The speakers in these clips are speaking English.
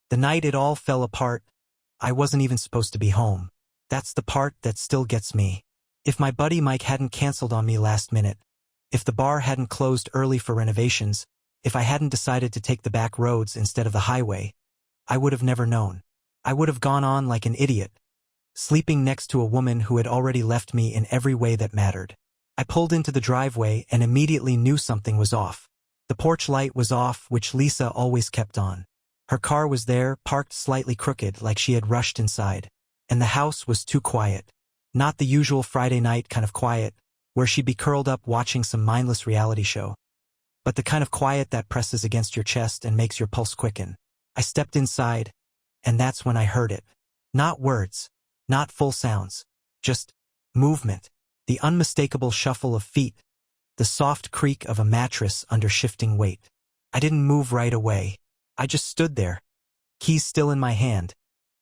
The night it all fell apart, I wasn't even supposed to be home. That's the part that still gets me. If my buddy Mike hadn't canceled on me last minute, if the bar hadn't closed early for renovations, if I hadn't decided to take the back roads instead of the highway, I would have never known. I would have gone on like an idiot, sleeping next to a woman who had already left me in every way that mattered. I pulled into the driveway and immediately knew something was off. The porch light was off, which Lisa always kept on. Her car was there, parked slightly crooked like she had rushed inside. And the house was too quiet. Not the usual Friday night kind of quiet, where she'd be curled up watching some mindless reality show, but the kind of quiet that presses against your chest and makes your pulse quicken. I stepped inside, and that's when I heard it. Not words, not full sounds, just movement, the unmistakable shuffle of feet, the soft creak of a mattress under shifting weight. I didn't move right away. I just stood there, keys still in my hand,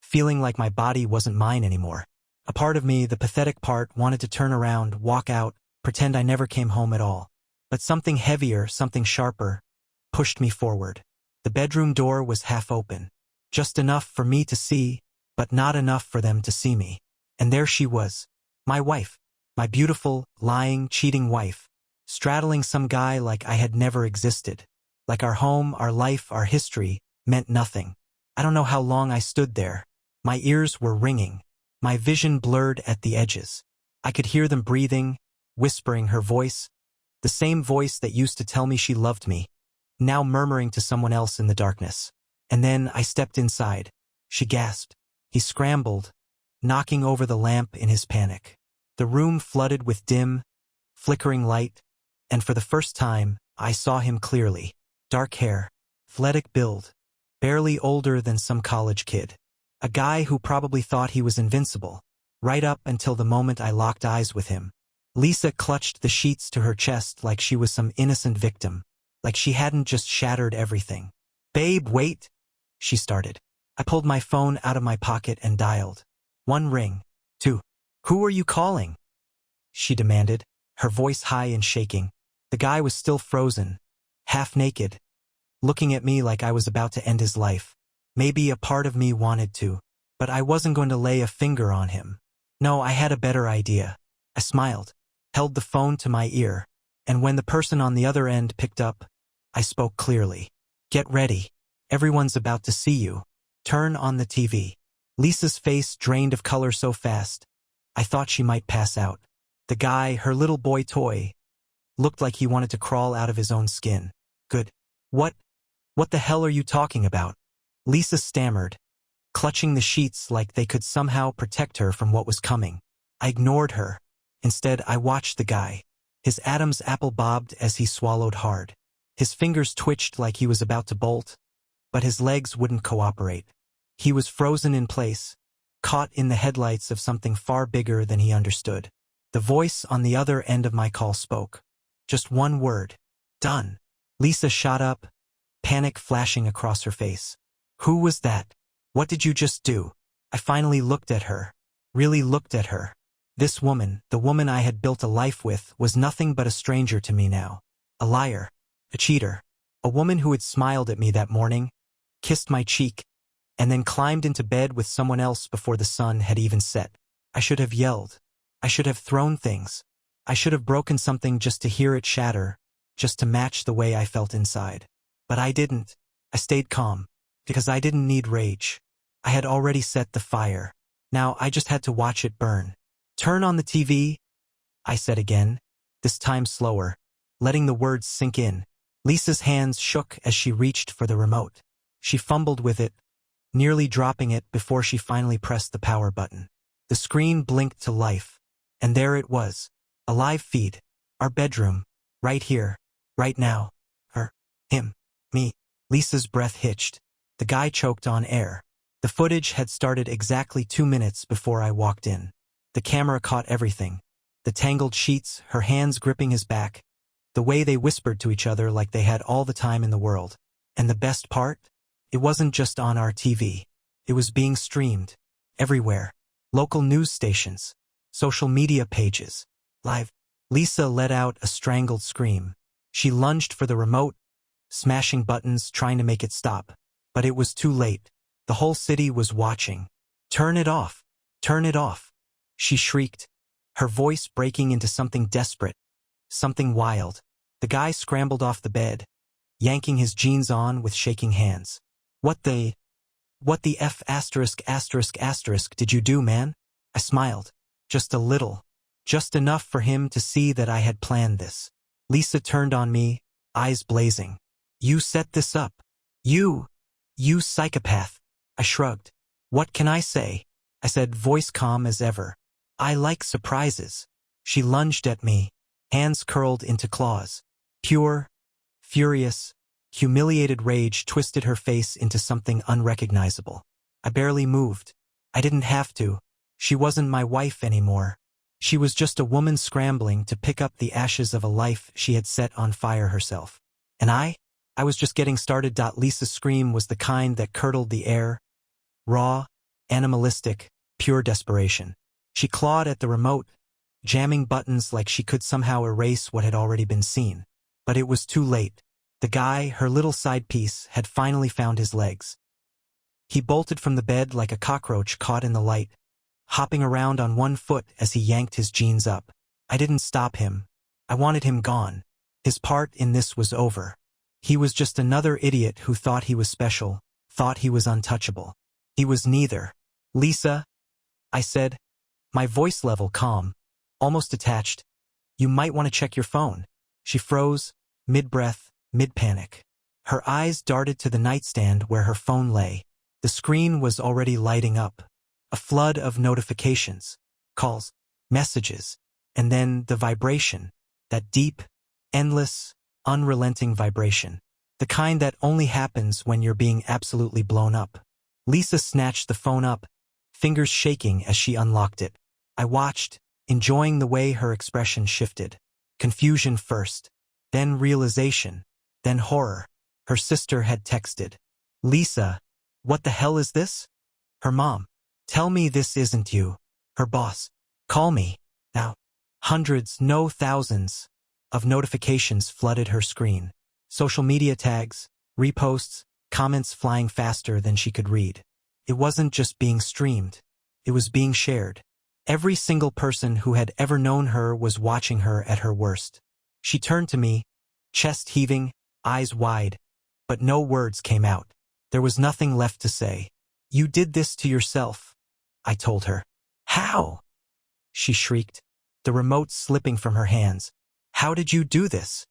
feeling like my body wasn't mine anymore. A part of me, the pathetic part, wanted to turn around, walk out, pretend I never came home at all. But something heavier, something sharper, pushed me forward. The bedroom door was half open. Just enough for me to see, but not enough for them to see me. And there she was. My wife. My beautiful, lying, cheating wife. Straddling some guy like I had never existed. Like our home, our life, our history meant nothing. I don't know how long I stood there. My ears were ringing. My vision blurred at the edges. I could hear them breathing, whispering her voice. The same voice that used to tell me she loved me, now murmuring to someone else in the darkness. And then I stepped inside. She gasped. He scrambled, knocking over the lamp in his panic. The room flooded with dim, flickering light, and for the first time, I saw him clearly. Dark hair, athletic build, barely older than some college kid. A guy who probably thought he was invincible, right up until the moment I locked eyes with him. Lisa clutched the sheets to her chest like she was some innocent victim, like she hadn't just shattered everything. "Babe, wait," she started. I pulled my phone out of my pocket and dialed. 1 ring. 2. "Who are you calling?" she demanded, her voice high and shaking. The guy was still frozen, half naked, looking at me like I was about to end his life. Maybe a part of me wanted to, but I wasn't going to lay a finger on him. No, I had a better idea. I smiled, held the phone to my ear, and when the person on the other end picked up, I spoke clearly. "Get ready. Everyone's about to see you. Turn on the TV." Lisa's face drained of color so fast, I thought she might pass out. The guy, her little boy toy, looked like he wanted to crawl out of his own skin. "Good. What the hell are you talking about?" Lisa stammered, clutching the sheets like they could somehow protect her from what was coming. I ignored her. Instead, I watched the guy. His Adam's apple bobbed as he swallowed hard. His fingers twitched like he was about to bolt, but his legs wouldn't cooperate. He was frozen in place, caught in the headlights of something far bigger than he understood. The voice on the other end of my call spoke. Just one word. "Done." Lisa shot up, panic flashing across her face. "Who was that? What did you just do?" I finally looked at her. Really looked at her. This woman, the woman I had built a life with, was nothing but a stranger to me now. A liar. A cheater. A woman who had smiled at me that morning, kissed my cheek, and then climbed into bed with someone else before the sun had even set. I should have yelled. I should have thrown things. I should have broken something just to hear it shatter, just to match the way I felt inside. But I didn't. I stayed calm, because I didn't need rage. I had already set the fire. Now I just had to watch it burn. "Turn on the TV," I said again, this time slower, letting the words sink in. Lisa's hands shook as she reached for the remote. She fumbled with it, nearly dropping it before she finally pressed the power button. The screen blinked to life, and there it was. A live feed. Our bedroom. Right here. Right now. Her. Him. Me. Lisa's breath hitched. The guy choked on air. The footage had started exactly 2 minutes before I walked in. The camera caught everything. The tangled sheets, her hands gripping his back, the way they whispered to each other like they had all the time in the world. And the best part? It wasn't just on our TV. It was being streamed. Everywhere. Local news stations. Social media pages. Live. Lisa let out a strangled scream. She lunged for the remote, smashing buttons, trying to make it stop. But it was too late. The whole city was watching. "Turn it off! Turn it off!" she shrieked, her voice breaking into something desperate, something wild. The guy scrambled off the bed, yanking his jeans on with shaking hands. What the F **** did you do, man?" I smiled. Just a little. Just enough for him to see that I had planned this. Lisa turned on me, eyes blazing. "You set this up. You psychopath." I shrugged. "What can I say?" I said, voice calm as ever. "I like surprises." She lunged at me, hands curled into claws. Pure, furious, humiliated rage twisted her face into something unrecognizable. I barely moved. I didn't have to. She wasn't my wife anymore. She was just a woman scrambling to pick up the ashes of a life she had set on fire herself. And I was just getting started. Lisa's scream was the kind that curdled the air. Raw, animalistic, pure desperation. She clawed at the remote, jamming buttons like she could somehow erase what had already been seen. But it was too late. The guy, her little side piece, had finally found his legs. He bolted from the bed like a cockroach caught in the light, hopping around on one foot as he yanked his jeans up. I didn't stop him. I wanted him gone. His part in this was over. He was just another idiot who thought he was special, thought he was untouchable. He was neither. "Lisa," I said, my voice level calm, almost detached, "you might want to check your phone." She froze, mid-breath, mid-panic. Her eyes darted to the nightstand where her phone lay. The screen was already lighting up. A flood of notifications, calls, messages, and then the vibration, that deep, endless, unrelenting vibration. The kind that only happens when you're being absolutely blown up. Lisa snatched the phone up, fingers shaking as she unlocked it. I watched, enjoying the way her expression shifted. Confusion first, then realization, then horror. Her sister had texted. "Lisa, what the hell is this?" Her mom. "Tell me this isn't you." Her boss. "Call me, now." Hundreds, no thousands, of notifications flooded her screen. Social media tags, reposts, comments flying faster than she could read. It wasn't just being streamed. It was being shared. Every single person who had ever known her was watching her at her worst. She turned to me, chest heaving, eyes wide, but no words came out. There was nothing left to say. "You did this to yourself," I told her. "How?" she shrieked, the remote slipping from her hands. "How did you do this?"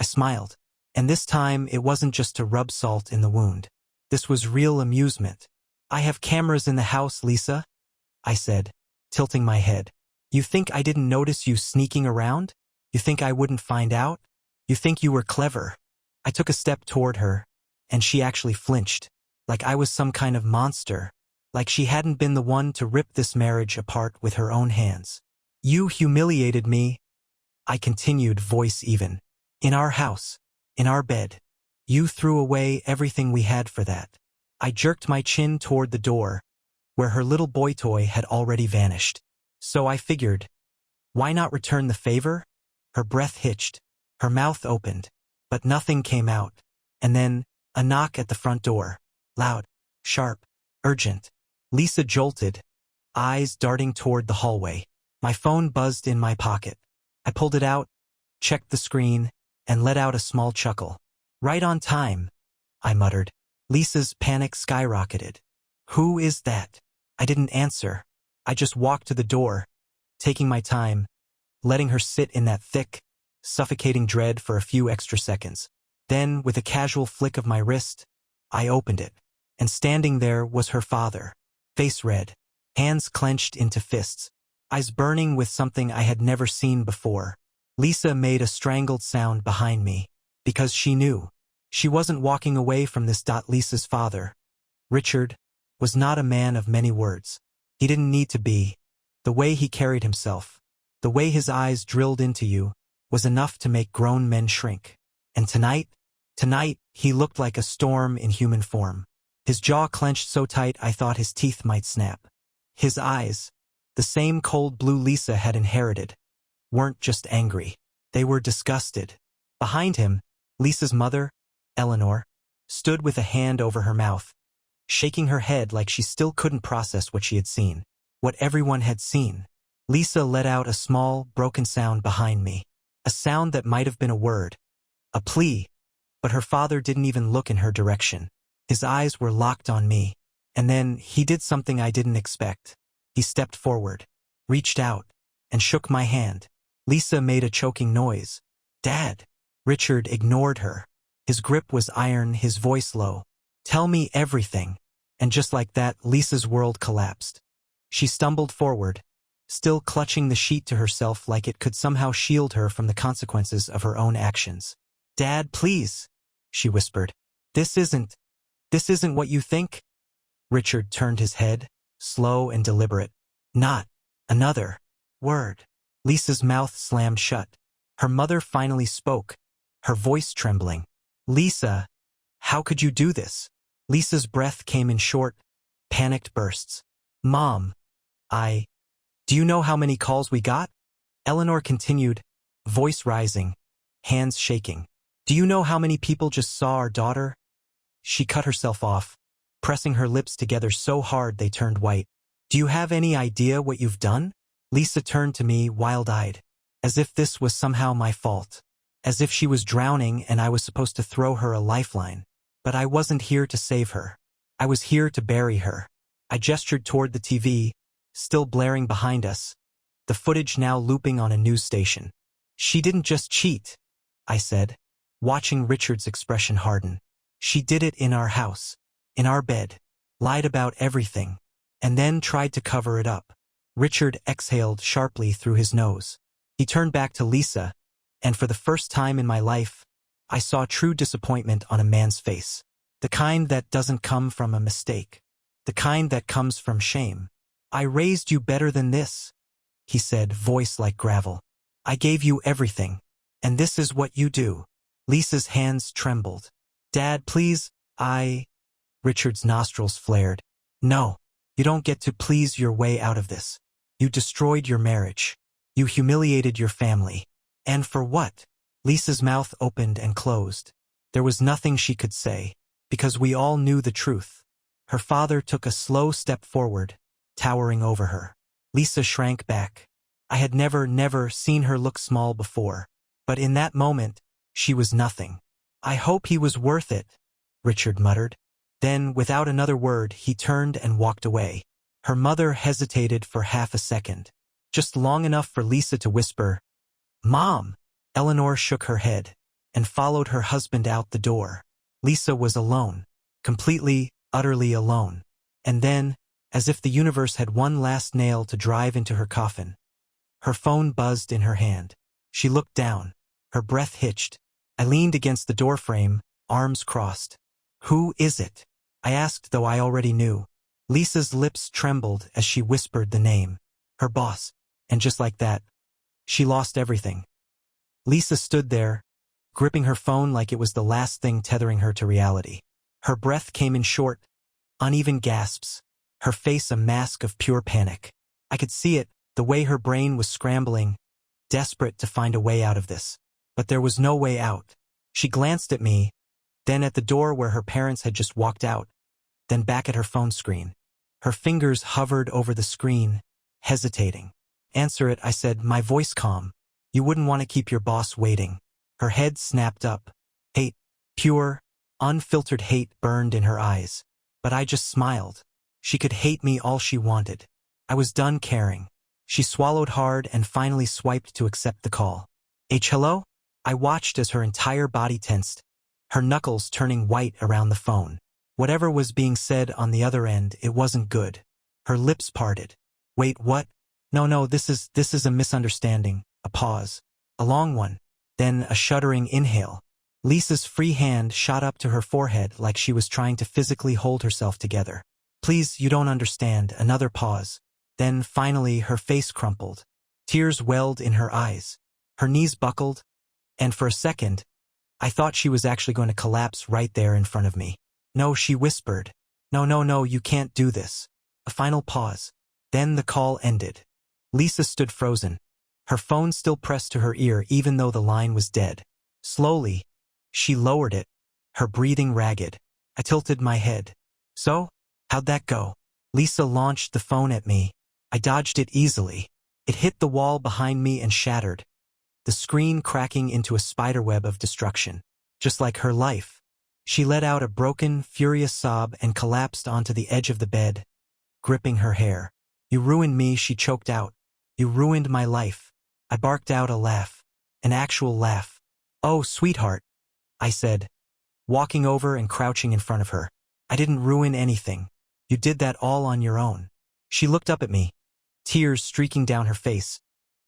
I smiled. And this time it wasn't just to rub salt in the wound. This was real amusement. "I have cameras in the house, Lisa," I said, tilting my head. "You think I didn't notice you sneaking around? You think I wouldn't find out? You think you were clever?" I took a step toward her, and she actually flinched, like I was some kind of monster, like she hadn't been the one to rip this marriage apart with her own hands. "You humiliated me," I continued, voice even. "In our house. In our bed. You threw away everything we had for that." I jerked my chin toward the door, where her little boy toy had already vanished. "So I figured, why not return the favor?" Her breath hitched, her mouth opened, but nothing came out. And then, a knock at the front door. Loud, sharp, urgent. Lisa jolted, eyes darting toward the hallway. My phone buzzed in my pocket. I pulled it out, checked the screen, and let out a small chuckle. "Right on time," I muttered. Lisa's panic skyrocketed. "Who is that?" I didn't answer. I just walked to the door, taking my time, letting her sit in that thick, suffocating dread for a few extra seconds. Then, with a casual flick of my wrist, I opened it. And standing there was her father, face red, hands clenched into fists, eyes burning with something I had never seen before. Lisa made a strangled sound behind me, because she knew. She wasn't walking away from this. Lisa's father, Richard, was not a man of many words. He didn't need to be. The way he carried himself, the way his eyes drilled into you, was enough to make grown men shrink. And tonight, he looked like a storm in human form. His jaw clenched so tight I thought his teeth might snap. His eyes, the same cold blue Lisa had inherited, weren't just angry. They were disgusted. Behind him, Lisa's mother, Eleanor, stood with a hand over her mouth, shaking her head like she still couldn't process what she had seen. What everyone had seen. Lisa let out a small, broken sound behind me. A sound that might have been a word. A plea. But her father didn't even look in her direction. His eyes were locked on me. And then, he did something I didn't expect. He stepped forward, reached out, and shook my hand. Lisa made a choking noise. "Dad." Richard ignored her. His grip was iron, his voice low. "Tell me everything." And just like that, Lisa's world collapsed. She stumbled forward, still clutching the sheet to herself like it could somehow shield her from the consequences of her own actions. "Dad, please," she whispered. This isn't what you think?" Richard turned his head, slow and deliberate. "Not another word." Lisa's mouth slammed shut. Her mother finally spoke, her voice trembling. "Lisa, how could you do this?" Lisa's breath came in short, panicked bursts. "Mom, do you know how many calls we got?" Eleanor continued, voice rising, hands shaking. "Do you know how many people just saw our daughter?" She cut herself off, pressing her lips together so hard they turned white. "Do you have any idea what you've done?" Lisa turned to me, wild-eyed, as if this was somehow my fault, as if she was drowning and I was supposed to throw her a lifeline. But I wasn't here to save her. I was here to bury her. I gestured toward the TV, still blaring behind us, the footage now looping on a news station. "She didn't just cheat," I said, watching Richard's expression harden. "She did it in our house, in our bed, lied about everything, and then tried to cover it up." Richard exhaled sharply through his nose. He turned back to Lisa, and for the first time in my life, I saw true disappointment on a man's face. The kind that doesn't come from a mistake. The kind that comes from shame. "I raised you better than this," he said, voice like gravel. "I gave you everything, and this is what you do." Lisa's hands trembled. "Dad, please, Richard's nostrils flared. "No, you don't get to please your way out of this. You destroyed your marriage. You humiliated your family. And for what?" Lisa's mouth opened and closed. There was nothing she could say, because we all knew the truth. Her father took a slow step forward, towering over her. Lisa shrank back. I had never seen her look small before. But in that moment, she was nothing. "I hope he was worth it," Richard muttered. Then, without another word, he turned and walked away. Her mother hesitated for half a second, just long enough for Lisa to whisper, "Mom!" Eleanor shook her head and followed her husband out the door. Lisa was alone, completely, utterly alone. And then, as if the universe had one last nail to drive into her coffin, her phone buzzed in her hand. She looked down, her breath hitched. I leaned against the doorframe, arms crossed. "Who is it?" I asked, though I already knew. Lisa's lips trembled as she whispered the name. Her boss. And just like that, she lost everything. Lisa stood there, gripping her phone like it was the last thing tethering her to reality. Her breath came in short, uneven gasps, her face a mask of pure panic. I could see it, the way her brain was scrambling, desperate to find a way out of this. But there was no way out. She glanced at me, then at the door where her parents had just walked out, then back at her phone screen. Her fingers hovered over the screen, hesitating. "Answer it," I said, my voice calm. "You wouldn't want to keep your boss waiting." Her head snapped up. Hate, pure, unfiltered hate burned in her eyes. But I just smiled. She could hate me all she wanted. I was done caring. She swallowed hard and finally swiped to accept the call. "Hello?" I watched as her entire body tensed, her knuckles turning white around the phone. Whatever was being said on the other end, it wasn't good. Her lips parted. "Wait, what? No, this is a misunderstanding." A pause. A long one. Then a shuddering inhale. Lisa's free hand shot up to her forehead like she was trying to physically hold herself together. "Please, you don't understand." Another pause. Then, finally, her face crumpled. Tears welled in her eyes. Her knees buckled, and for a second, I thought she was actually going to collapse right there in front of me. "No," she whispered. No, you can't do this." A final pause. Then the call ended. Lisa stood frozen, her phone still pressed to her ear even though the line was dead. Slowly, she lowered it, her breathing ragged. I tilted my head. "So?" How'd that go? Lisa launched the phone at me. I dodged it easily. It hit the wall behind me and shattered, the screen cracking into a spiderweb of destruction. Just like her life. She let out a broken, furious sob and collapsed onto the edge of the bed, gripping her hair. You ruined me, she choked out. You ruined my life. I barked out a laugh. An actual laugh. Oh, sweetheart, I said, walking over and crouching in front of her. I didn't ruin anything. You did that all on your own. She looked up at me, tears streaking down her face,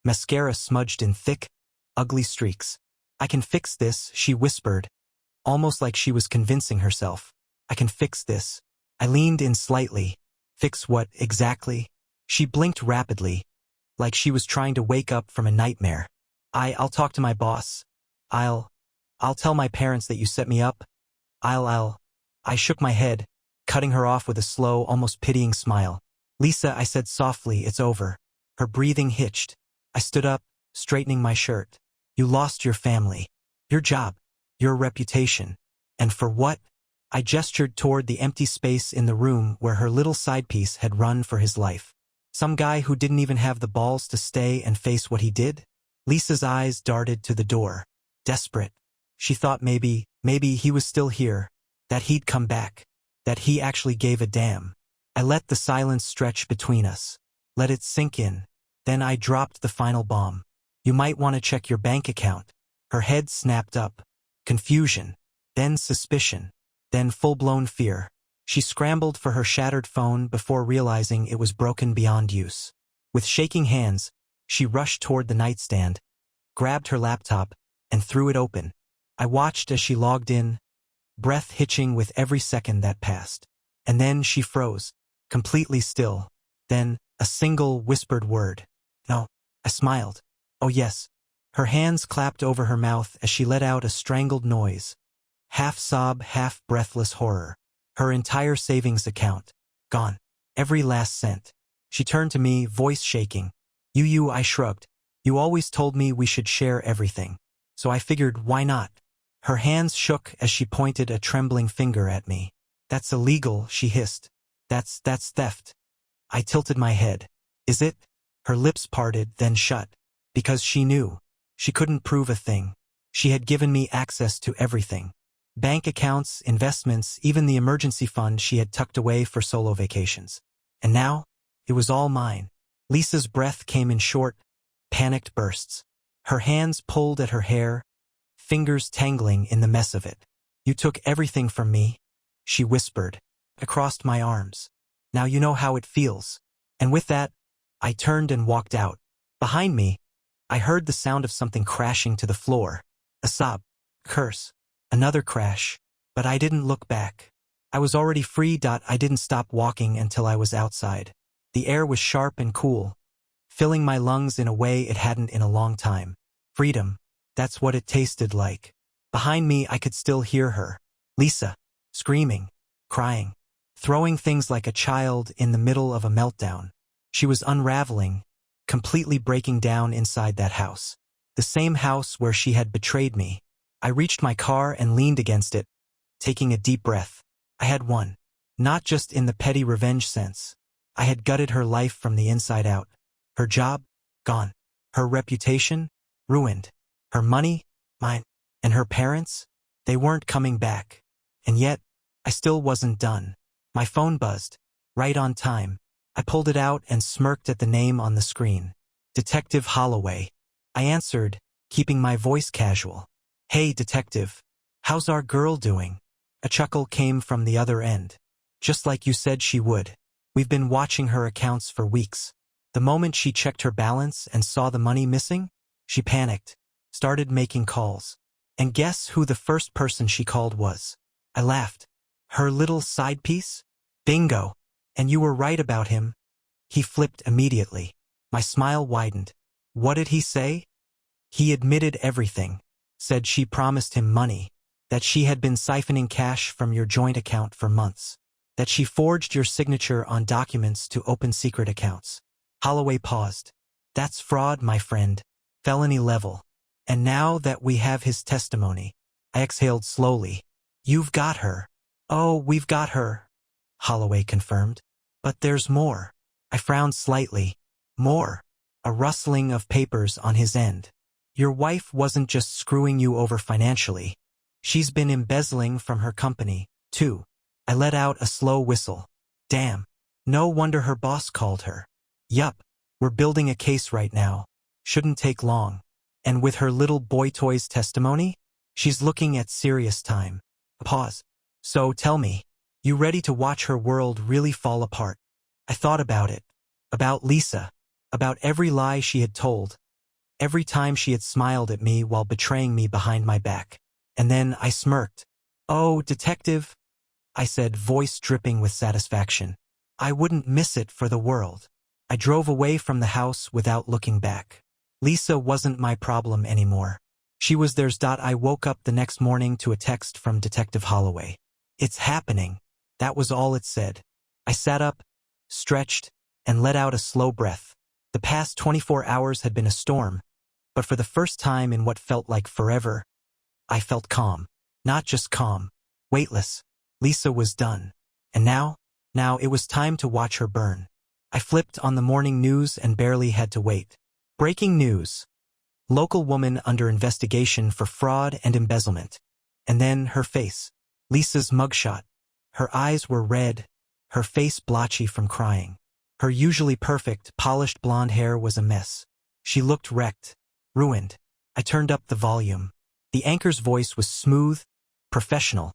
mascara smudged in thick, ugly streaks. I can fix this, she whispered, almost like she was convincing herself. I can fix this. I leaned in slightly. Fix what, exactly? She blinked rapidly, like she was trying to wake up from a nightmare. I'll talk to my boss. I'll tell my parents that you set me up. I shook my head, cutting her off with a slow, almost pitying smile. Lisa, I said softly, it's over. Her breathing hitched. I stood up, straightening my shirt. You lost your family, your job, your reputation. And for what? I gestured toward the empty space in the room where her little side piece had run for his life. Some guy who didn't even have the balls to stay and face what he did? Lisa's eyes darted to the door. Desperate. She thought maybe he was still here, that he'd come back, that he actually gave a damn. I let the silence stretch between us. Let it sink in. Then I dropped the final bomb. You might want to check your bank account. Her head snapped up. Confusion. Then suspicion. Then full-blown fear. She scrambled for her shattered phone before realizing it was broken beyond use. With shaking hands, she rushed toward the nightstand, grabbed her laptop, and threw it open. I watched as she logged in, breath hitching with every second that passed. And then she froze, completely still. Then, a single whispered word. No. I smiled. Oh yes. Her hands clapped over her mouth as she let out a strangled noise. Half sob, half breathless horror. Her entire savings account. Gone. Every last cent. She turned to me, voice shaking. I shrugged. You always told me we should share everything. So I figured, why not? Her hands shook as she pointed a trembling finger at me. That's illegal, she hissed. That's theft. I tilted my head. Is it? Her lips parted, then shut. Because she knew. She couldn't prove a thing. She had given me access to everything. Bank accounts, investments, even the emergency fund she had tucked away for solo vacations. And now, it was all mine. Lisa's breath came in short, panicked bursts. Her hands pulled at her hair, fingers tangling in the mess of it. You took everything from me, she whispered. I crossed my arms. Now you know how it feels. And with that, I turned and walked out. Behind me, I heard the sound of something crashing to the floor. A sob. Curse. Another crash. But I didn't look back. I was already free. I didn't stop walking until I was outside. The air was sharp and cool, filling my lungs in a way it hadn't in a long time. Freedom. That's what it tasted like. Behind me, I could still hear her. Lisa. Screaming. Crying. Throwing things like a child in the middle of a meltdown. She was unraveling, completely breaking down inside that house. The same house where she had betrayed me. I reached my car and leaned against it, taking a deep breath. I had won. Not just in the petty revenge sense. I had gutted her life from the inside out. Her job? Gone. Her reputation? Ruined. Her money? Mine. And her parents? They weren't coming back. And yet, I still wasn't done. My phone buzzed. Right on time. I pulled it out and smirked at the name on the screen. Detective Holloway. I answered, keeping my voice casual. Hey, detective. How's our girl doing? A chuckle came from the other end. Just like you said she would. We've been watching her accounts for weeks. The moment she checked her balance and saw the money missing, she panicked, started making calls. And guess who the first person she called was? I laughed. Her little side piece? Bingo. And you were right about him. He flipped immediately. My smile widened. What did he say? He admitted everything. Said she promised him money. That she had been siphoning cash from your joint account for months. That she forged your signature on documents to open secret accounts. Holloway paused. That's fraud, my friend. Felony level. And now that we have his testimony, I exhaled slowly. You've got her. Oh, we've got her. Holloway confirmed. But there's more. I frowned slightly. More. A rustling of papers on his end. Your wife wasn't just screwing you over financially. She's been embezzling from her company, too. I let out a slow whistle. Damn. No wonder her boss called her. Yup. We're building a case right now. Shouldn't take long. And with her little boy toy's testimony, she's looking at serious time. Pause. So tell me, you ready to watch her world really fall apart? I thought about it. About Lisa. About every lie she had told. Every time she had smiled at me while betraying me behind my back. And then I smirked. Oh, detective, I said, voice dripping with satisfaction. I wouldn't miss it for the world. I drove away from the house without looking back. Lisa wasn't my problem anymore. She was theirs. I woke up the next morning to a text from Detective Holloway. It's happening. That was all it said. I sat up, stretched, and let out a slow breath. The past 24 hours had been a storm, but for the first time in what felt like forever, I felt calm. Not just calm, weightless. Lisa was done. And now it was time to watch her burn. I flipped on the morning news and barely had to wait. Breaking news. Local woman under investigation for fraud and embezzlement. And then her face. Lisa's mugshot. Her eyes were red, her face blotchy from crying. Her usually perfect, polished blonde hair was a mess. She looked wrecked, ruined. I turned up the volume. The anchor's voice was smooth, professional,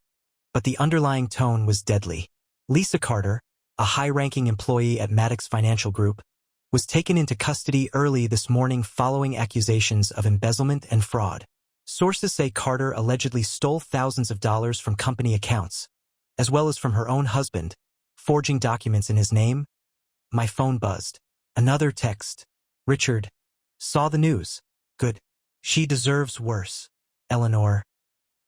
but the underlying tone was deadly. Lisa Carter, a high-ranking employee at Maddox Financial Group, was taken into custody early this morning following accusations of embezzlement and fraud. Sources say Carter allegedly stole thousands of dollars from company accounts, as well as from her own husband, forging documents in his name. My phone buzzed. Another text. Richard. Saw the news. Good. She deserves worse. Eleanor.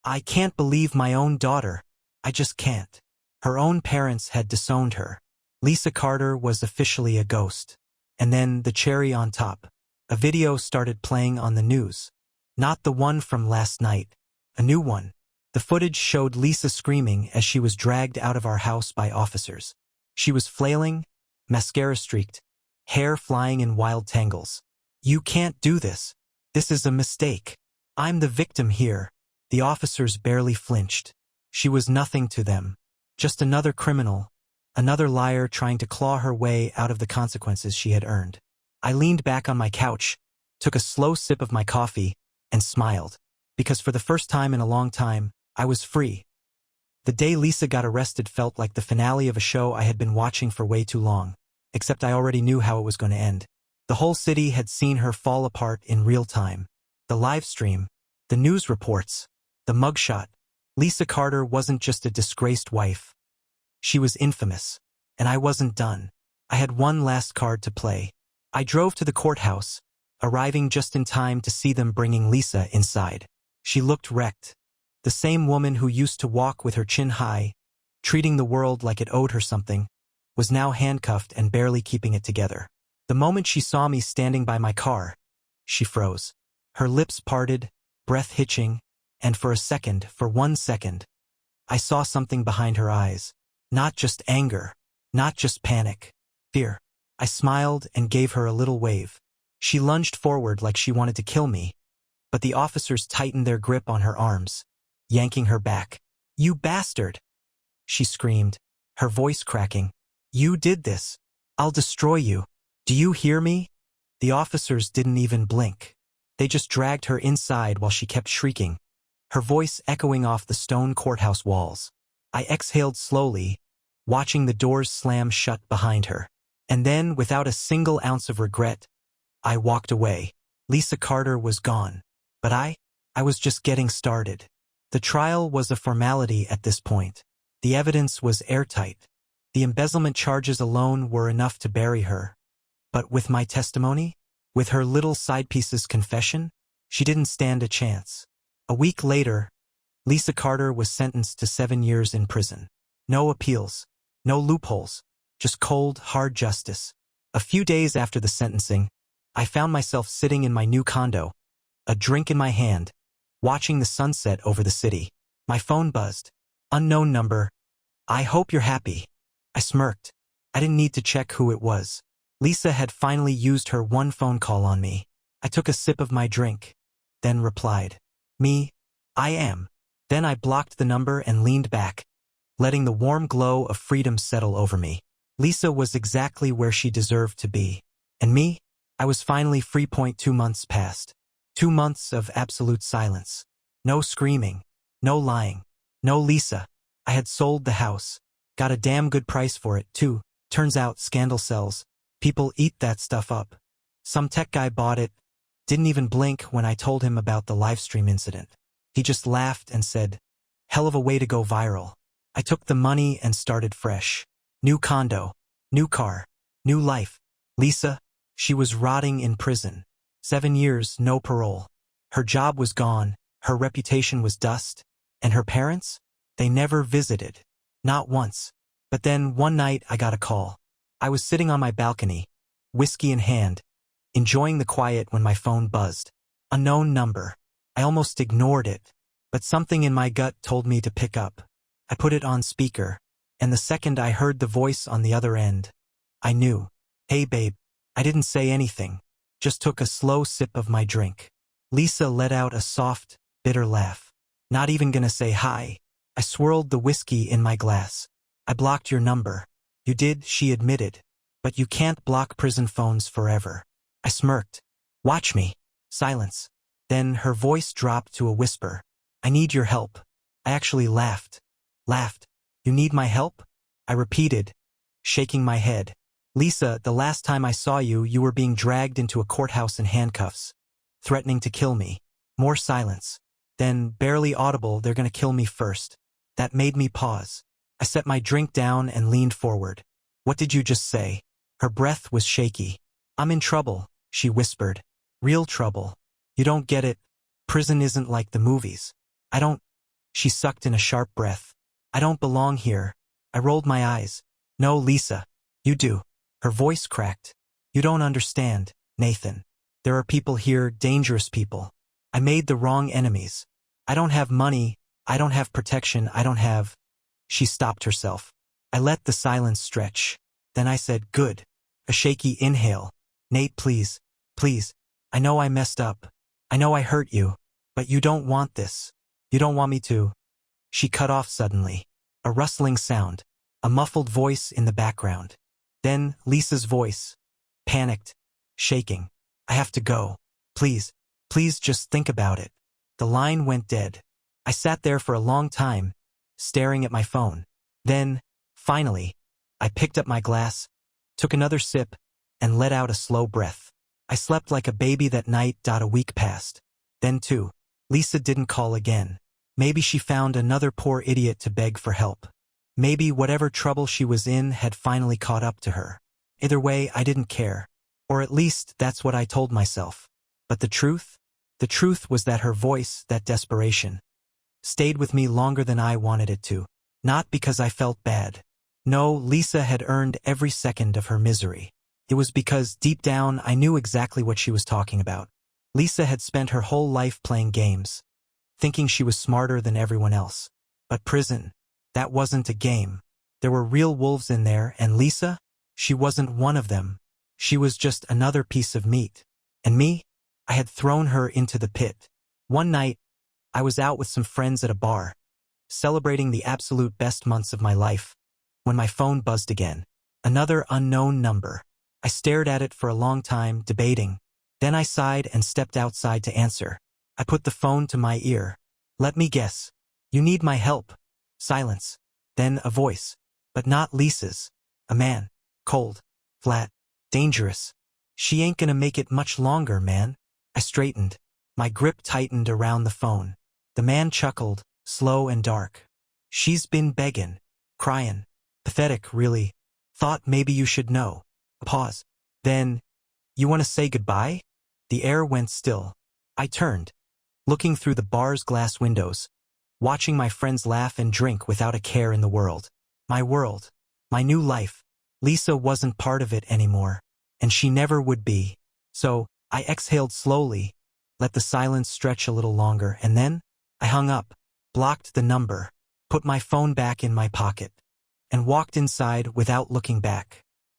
I can't believe my own daughter. I just can't. Her own parents had disowned her. Lisa Carter was officially a ghost. And then the cherry on top. A video started playing on the news. Not the one from last night. A new one. The footage showed Lisa screaming as she was dragged out of our house by officers. She was flailing, mascara-streaked, hair flying in wild tangles. You can't do this. This is a mistake. I'm the victim here. The officers barely flinched. She was nothing to them. Just another criminal, another liar trying to claw her way out of the consequences she had earned. I leaned back on my couch, took a slow sip of my coffee, and smiled. Because for the first time in a long time, I was free. The day Lisa got arrested felt like the finale of a show I had been watching for way too long, except I already knew how it was going to end. The whole city had seen her fall apart in real time. The live stream, the news reports, the mugshot. Lisa Carter wasn't just a disgraced wife. She was infamous. And I wasn't done. I had one last card to play. I drove to the courthouse, arriving just in time to see them bringing Lisa inside. She looked wrecked. The same woman who used to walk with her chin high, treating the world like it owed her something, was now handcuffed and barely keeping it together. The moment she saw me standing by my car, she froze. Her lips parted, breath hitching, and for 1 second, I saw something behind her eyes. Not just anger, not just panic, fear. I smiled and gave her a little wave. She lunged forward like she wanted to kill me, but the officers tightened their grip on her arms, yanking her back. You bastard! She screamed, her voice cracking. You did this. I'll destroy you. Do you hear me? The officers didn't even blink. They just dragged her inside while she kept shrieking, her voice echoing off the stone courthouse walls. I exhaled slowly, watching the doors slam shut behind her. And then, without a single ounce of regret, I walked away. Lisa Carter was gone. But I was just getting started. The trial was a formality at this point. The evidence was airtight. The embezzlement charges alone were enough to bury her. But with my testimony, with her little sidepiece's confession, she didn't stand a chance. A week later, Lisa Carter was sentenced to 7 years in prison. No appeals, no loopholes, just cold, hard justice. A few days after the sentencing, I found myself sitting in my new condo, a drink in my hand, watching the sunset over the city. My phone buzzed. Unknown number. I hope you're happy. I smirked. I didn't need to check who it was. Lisa had finally used her one phone call on me. I took a sip of my drink, then replied, "Me? I am." Then I blocked the number and leaned back, letting the warm glow of freedom settle over me. Lisa was exactly where she deserved to be. And me? I was finally free. 2 months passed. 2 months of absolute silence. No screaming. No lying. No Lisa. I had sold the house. Got a damn good price for it, too. Turns out scandal sells. People eat that stuff up. Some tech guy bought it. Didn't even blink when I told him about the livestream incident. He just laughed and said, "Hell of a way to go viral." I took the money and started fresh. New condo. New car. New life. Lisa? She was rotting in prison. 7 years, no parole. Her job was gone, her reputation was dust, and her parents? They never visited. Not once. But then, one night, I got a call. I was sitting on my balcony, whiskey in hand, enjoying the quiet when my phone buzzed. Unknown number. I almost ignored it, but something in my gut told me to pick up. I put it on speaker, and the second I heard the voice on the other end, I knew. "Hey babe." I didn't say anything, just took a slow sip of my drink. Lisa let out a soft, bitter laugh. "Not even gonna say hi." I swirled the whiskey in my glass. "I blocked your number." "You did," she admitted. "But you can't block prison phones forever." I smirked. "Watch me." Silence. Then her voice dropped to a whisper. "I need your help." I actually laughed. Laughed. "You need my help?" I repeated, shaking my head. "Lisa, the last time I saw you, you were being dragged into a courthouse in handcuffs, threatening to kill me." More silence. Then, barely audible, "They're gonna kill me first." That made me pause. I set my drink down and leaned forward. "What did you just say?" Her breath was shaky. "I'm in trouble," she whispered. "Real trouble. You don't get it. Prison isn't like the movies. I don't—" She sucked in a sharp breath. "I don't belong here." I rolled my eyes. "No, Lisa. You do." Her voice cracked. "You don't understand, Nathan. There are people here, dangerous people. I made the wrong enemies. I don't have money. I don't have protection. I don't have—" She stopped herself. I let the silence stretch. Then I said, "Good." A shaky inhale. "Nate, please. Please. I know I messed up. I know I hurt you. But you don't want this. You don't want me to—" She cut off suddenly. A rustling sound. A muffled voice in the background. Then Lisa's voice. Panicked. Shaking. "I have to go. Please. Please just think about it." The line went dead. I sat there for a long time, staring at my phone. Then, finally, I picked up my glass, took another sip, and let out a slow breath. I slept like a baby that night. A week passed. Then too, Lisa didn't call again. Maybe she found another poor idiot to beg for help. Maybe whatever trouble she was in had finally caught up to her. Either way, I didn't care. Or at least that's what I told myself. But the truth? The truth was that her voice, that desperation, stayed with me longer than I wanted it to. Not because I felt bad. No, Lisa had earned every second of her misery. It was because, deep down, I knew exactly what she was talking about. Lisa had spent her whole life playing games, thinking she was smarter than everyone else. But prison, that wasn't a game. There were real wolves in there, and Lisa? She wasn't one of them. She was just another piece of meat. And me? I had thrown her into the pit. One night, I was out with some friends at a bar, celebrating the absolute best months of my life, when my phone buzzed again. Another unknown number. I stared at it for a long time, debating. Then I sighed and stepped outside to answer. I put the phone to my ear. "Let me guess. You need my help." Silence. Then a voice. But not Lisa's. A man. Cold. Flat. Dangerous. "She ain't gonna make it much longer, man." I straightened. My grip tightened around the phone. The man chuckled, slow and dark. "She's been beggin'. Cryin'. Pathetic, really. Thought maybe you should know." A pause. Then, "You want to say goodbye?" The air went still. I turned, looking through the bar's glass windows, watching my friends laugh and drink without a care in the world. My world. My new life. Lisa wasn't part of it anymore, and she never would be. So, I exhaled slowly, let the silence stretch a little longer, and then I hung up, blocked the number, put my phone back in my pocket. and walked inside without looking back.